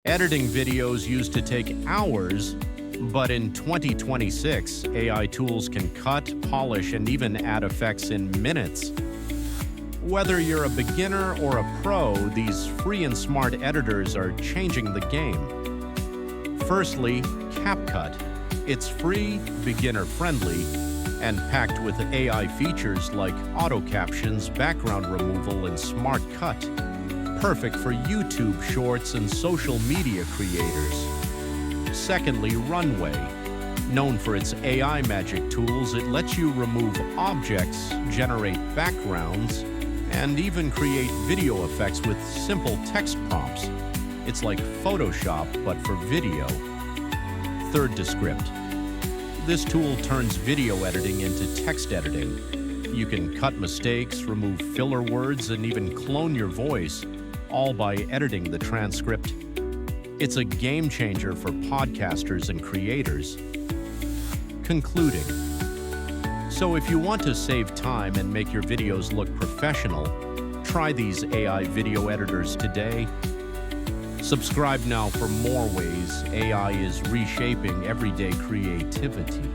Editing videos used to take hours, but in 2026, AI tools can cut, polish, and even add effects in minutes. Whether you're a beginner or a pro, these free and smart editors are changing the game. Firstly, CapCut. It's free, beginner-friendly, and packed with AI features like auto-captions, background removal, and smart cut. Perfect for YouTube shorts and social media creators. Secondly, Runway. Known for its AI magic tools, it lets you remove objects, generate backgrounds, and even create video effects with simple text prompts. It's like Photoshop, but for video. Third, Descript. This tool turns video editing into text editing. You can cut mistakes, remove filler words, and even clone your voice, all by editing the transcript. It's a game changer for podcasters and creators. Concluding. So if you want to save time and make your videos look professional, try these AI video editors today. Subscribe now for more ways AI is reshaping everyday creativity.